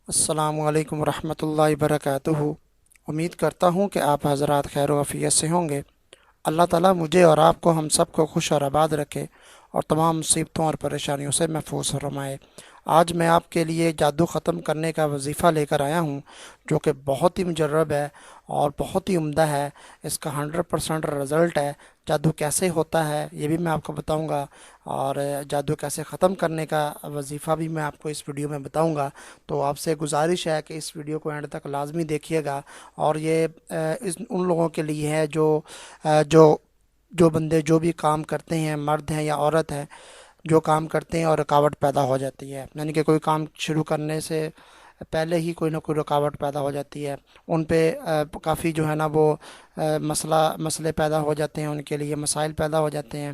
السلام علیکم ورحمۃ اللہ وبرکاتہ۔ امید کرتا ہوں کہ آپ حضرات خیر و عافیت سے ہوں گے۔ اللہ تعالیٰ مجھے اور آپ کو ہم سب کو خوش اور آباد رکھے اور تمام مصیبتوں اور پریشانیوں سے محفوظ فرمائے۔ آج میں آپ کے لیے جادو ختم کرنے کا وظیفہ لے کر آیا ہوں، جو کہ بہت ہی مجرب ہے اور بہت ہی عمدہ ہے۔ اس کا 100% رزلٹ ہے۔ جادو کیسے ہوتا ہے یہ بھی میں آپ کو بتاؤں گا، اور جادو کیسے ختم کرنے کا وظیفہ بھی میں آپ کو اس ویڈیو میں بتاؤں گا۔ تو آپ سے گزارش ہے کہ اس ویڈیو کو اینڈ تک لازمی دیکھیے گا، اور یہ ان لوگوں کے لیے ہے جو آ، جو جو بندے جو بھی کام کرتے ہیں، مرد ہیں یا عورت ہیں، جو کام کرتے ہیں اور رکاوٹ پیدا ہو جاتی ہے، یعنی کہ کوئی کام شروع کرنے سے پہلے ہی کوئی نہ کوئی رکاوٹ پیدا ہو جاتی ہے، ان پہ کافی جو ہے نا وہ مسئلے پیدا ہو جاتے ہیں، ان کے لیے مسائل پیدا ہو جاتے ہیں۔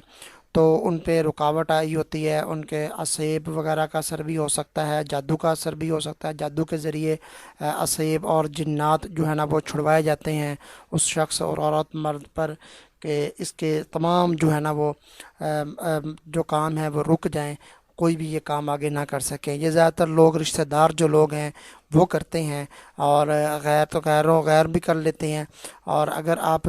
تو ان پہ رکاوٹ آئی ہوتی ہے، ان کے اسیب وغیرہ کا اثر بھی ہو سکتا ہے، جادو کا اثر بھی ہو سکتا ہے، جادو کے ذریعے اسیب اور جنات جو ہے نا وہ چھڑوائے جاتے ہیں اس شخص اور عورت مرد پر، کہ اس کے تمام جو ہے نا وہ جو کام ہے وہ رک جائیں، کوئی بھی یہ کام آگے نہ کر سکیں۔ یہ زیادہ تر لوگ رشتہ دار جو لوگ ہیں وہ کرتے ہیں، اور غیر تو غیر بھی کر لیتے ہیں۔ اور اگر آپ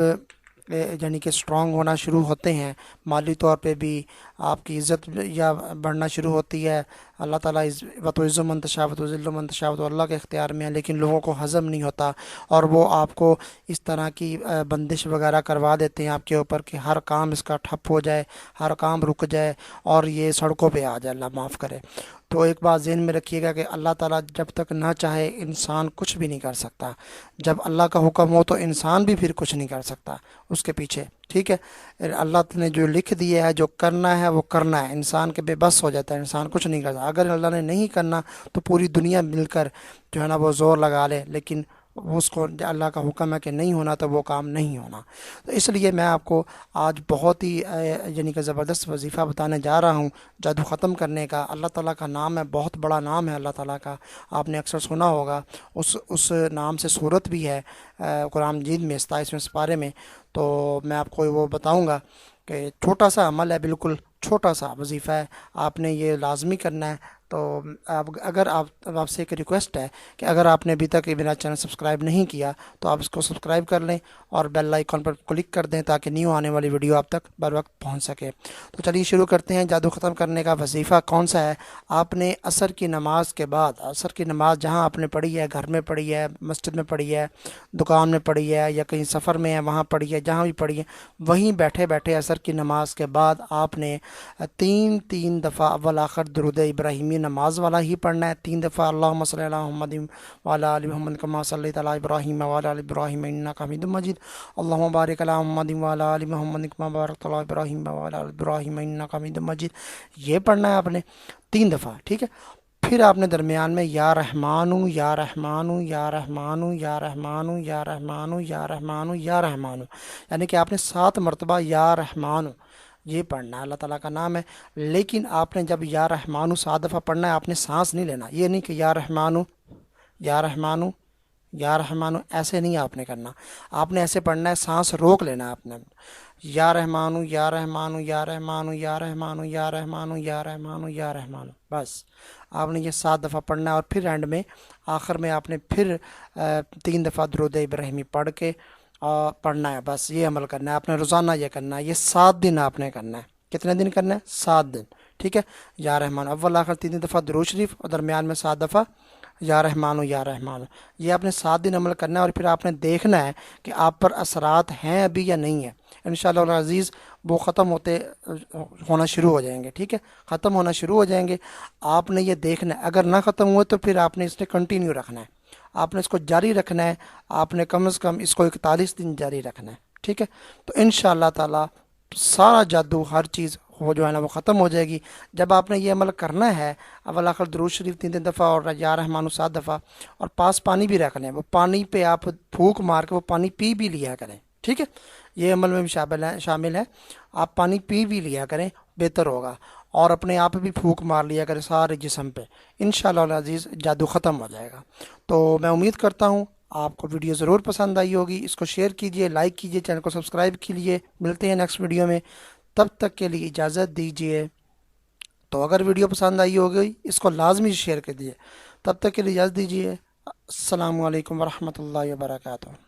یعنی کہ اسٹرانگ ہونا شروع ہوتے ہیں، مالی طور پہ بھی آپ کی عزت یا بڑھنا شروع ہوتی ہے۔ اللہ تعالیٰ وتعز من تشاء وتذل من تشاء، تو اللہ کے اختیار میں ہے، لیکن لوگوں کو ہضم نہیں ہوتا، اور وہ آپ کو اس طرح کی بندش وغیرہ کروا دیتے ہیں آپ کے اوپر کہ ہر کام اس کا ٹھپ ہو جائے، ہر کام رک جائے اور یہ سڑکوں پہ آ جائے، اللہ معاف کرے۔ تو ایک بات ذہن میں رکھیے گا کہ اللہ تعالیٰ جب تک نہ چاہے انسان کچھ بھی نہیں کر سکتا۔ جب اللہ کا حکم ہو تو انسان بھی پھر کچھ نہیں کر سکتا اس کے پیچھے، ٹھیک ہے؟ اللہ نے جو لکھ دیا ہے، جو کرنا ہے وہ کرنا ہے، انسان کے بے بس ہو جاتا ہے، انسان کچھ نہیں کرتا۔ اگر اللہ نے نہیں کرنا تو پوری دنیا مل کر جو ہے نا وہ زور لگا لے، لیکن اس کو اللہ کا حکم ہے کہ نہیں ہونا تو وہ کام نہیں ہونا۔ تو اس لیے میں آپ کو آج بہت ہی یعنی کہ زبردست وظیفہ بتانے جا رہا ہوں جادو ختم کرنے کا۔ اللہ تعالیٰ کا نام ہے، بہت بڑا نام ہے اللہ تعالیٰ کا، آپ نے اکثر سنا ہوگا۔ اس نام سے صورت بھی ہے قرآن مجید میں 27ویں سپارے میں۔ تو میں آپ کو وہ بتاؤں گا کہ چھوٹا سا عمل ہے، بالکل چھوٹا سا وظیفہ ہے، آپ نے یہ لازمی کرنا ہے۔ تو اگر آپ سے ایک ریکویسٹ ہے کہ اگر آپ نے ابھی تک میرا چینل سبسکرائب نہیں کیا تو آپ اس کو سبسکرائب کر لیں اور بیل آئیکن پر کلک کر دیں تاکہ نیو آنے والی ویڈیو آپ تک بر وقت پہنچ سکے۔ تو چلیے شروع کرتے ہیں۔ جادو ختم کرنے کا وظیفہ کون سا ہے؟ آپ نے عصر کی نماز کے بعد، عصر کی نماز جہاں آپ نے پڑھی ہے، گھر میں پڑھی ہے، مسجد میں پڑھی ہے، دکان میں پڑھی ہے، یا کہیں سفر میں ہے وہاں پڑھی ہے، جہاں بھی پڑھی ہے، وہیں بیٹھے بیٹھے عصر کی نماز کے بعد آپ نے تین تین دفعہ اول آخر درود ابراہیمی نماز والا ہی پڑھنا ہے۔ تین دفعہ اللہم صلی علی محمد وعلی آل محمد کما صلیت علی ابراہیم وعلی آل ابراہیم انک حمید مجید، اللہم بارک علی محمد وعلی آل محمد کما بارکت علی ابراہیم وعلی آل ابراہیم انک حمید مجید، یہ پڑھنا ہے آپ نے تین دفعہ، ٹھیک ہے؟ پھر آپ نے درمیان میں یا رحمانو یا رحمانو یا رحمانو یا رحمانو یا رحمانو یا رحمانو یا رحمانو، یعنی کہ آپ نے 7 مرتبہ یا رحمانو یہ پڑھنا ہے۔ اللہ تعالیٰ کا نام ہے، لیکن آپ نے جب یا رحمانو 7 دفعہ پڑھنا ہے، آپ نے سانس نہیں لینا۔ یہ نہیں کہ یا رحمانو یا رحمانو یا رحمانو، ایسے نہیں آپ نے کرنا، آپ نے ایسے پڑھنا ہے، سانس روک لینا ہے آپ نے۔ یا رحمانو یا رحمانو یا رحمانو یا رحمانو یا رحمانو یا رحمانو یا رحمانو، بس آپ نے یہ 7 دفعہ پڑھنا ہے۔ اور پھر اینڈ میں آخر میں آپ نے پھر 3 دفعہ درود ابراہیمی پڑھ کے پڑھنا ہے، بس یہ عمل کرنا ہے آپ نے، روزانہ یہ کرنا ہے، یہ 7 دن آپ نے کرنا ہے۔ کتنے دن کرنا ہے؟ 7 دن، ٹھیک ہے؟ یا رحمان اول آخر 3 دفعہ درود شریف اور درمیان میں 7 دفعہ یا رحمانو یا رحمانو، یہ آپ نے 7 دن عمل کرنا ہے۔ اور پھر آپ نے دیکھنا ہے کہ آپ پر اثرات ہیں ابھی یا نہیں ہے۔ انشاءاللہ العزیز وہ ختم ہونا شروع ہو جائیں گے، ٹھیک ہے؟ ختم ہونا شروع ہو جائیں گے، آپ نے یہ دیکھنا ہے۔ اگر نہ ختم ہوئے تو پھر آپ نے اس نے کنٹینیو رکھنا ہے، آپ نے اس کو جاری رکھنا ہے، آپ نے کم از کم اس کو 41 دن جاری رکھنا ہے، ٹھیک ہے؟ تو انشاءاللہ تعالی سارا جادو، ہر چیز وہ جو ہے نا وہ ختم ہو جائے گی۔ جب آپ نے یہ عمل کرنا ہے، اول آخر درود شریف 3 دفعہ اور یا رحمانو 7 دفعہ، اور پاس پانی بھی رکھ لیں، وہ پانی پہ آپ پھونک مار کے وہ پانی پی بھی لیا کریں، ٹھیک ہے؟ یہ عمل میں بھی شامل ہے، آپ پانی پی بھی لیا کریں، بہتر ہوگا، اور اپنے آپ بھی پھونک مار لیا کریں سارے جسم پہ، انشاءاللہ العزیز جادو ختم ہو جائے گا۔ تو میں امید کرتا ہوں آپ کو ویڈیو ضرور پسند آئی ہوگی، اس کو شیئر کیجئے، لائک کیجئے، چینل کو سبسکرائب کیجئے۔ ملتے ہیں نیکسٹ ویڈیو میں، تب تک کے لیے اجازت دیجیے، تو اگر ویڈیو پسند آئی ہوگی اس کو لازمی شیئر کر دیے۔ تب تک کے لیے اجازت دیجیے۔ السلام علیکم ورحمۃ اللہ وبرکاتہ۔